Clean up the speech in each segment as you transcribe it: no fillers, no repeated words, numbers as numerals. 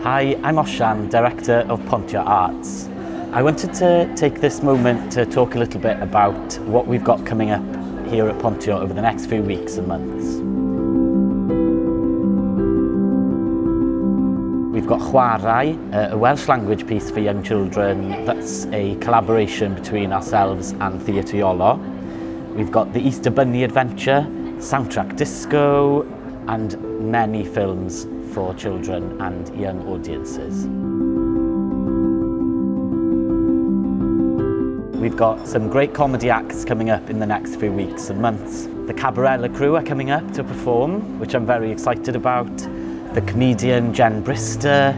Hi, I'm Osian, Director of Pontio Arts. I wanted to take this moment to talk a little bit about what we've got coming up here at Pontio over the next few weeks and months. We've got Chwarae, a Welsh language piece for young children that's a collaboration between ourselves and Theatr Iolo. We've got the Easter Bunny Adventure, soundtrack disco, and many films for children and young audiences. We've got some great comedy acts coming up in the next few weeks and months. The Cabarella crew are coming up to perform, which I'm very excited about. The comedian Jen Brister,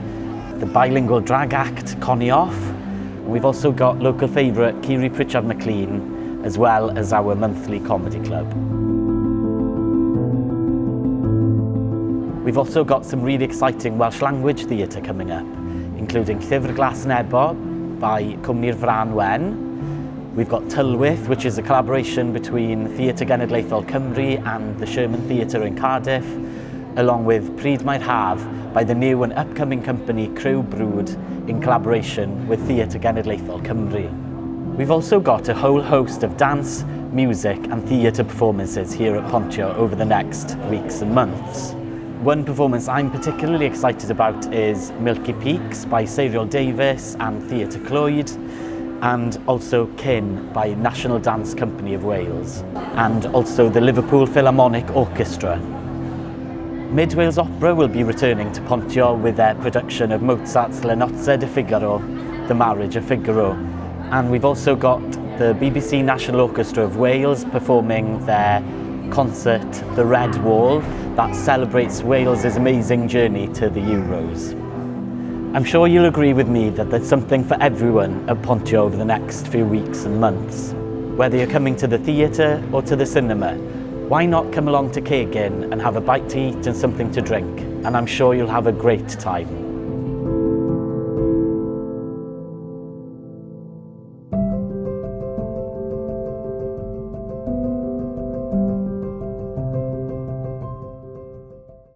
the bilingual drag act Connie Off. And we've also got local favourite Kiri Pritchard McLean, as well as our monthly comedy club. We've also got some really exciting Welsh language theatre coming up, including Llyfr Glas Nebo by Cwmni'r Fran Wen. We've got Tylwyth, which is a collaboration between Theatr Genedlaethol Cymru and the Sherman Theatre in Cardiff, along with Pryd Mae'r Haf by the new and upcoming company Crew Brood in collaboration with Theatr Genedlaethol Cymru. We've also got a whole host of dance, music and theatre performances here at Pontio over the next weeks and months. One performance I'm particularly excited about is Milky Peaks by Serial Davies and Theatr Clwyd, and also Kin by National Dance Company of Wales, and also the Liverpool Philharmonic Orchestra. Mid Wales Opera will be returning to Pontio with their production of Mozart's La Nozze di Figaro, The Marriage of Figaro. And we've also got the BBC National Orchestra of Wales performing their concert, The Red Wall, that celebrates Wales's amazing journey to the Euros. I'm sure you'll agree with me that there's something for everyone at Pontio over the next few weeks and months. Whether you're coming to the theatre or to the cinema, why not come along to Cegin and have a bite to eat and something to drink? And I'm sure you'll have a great time.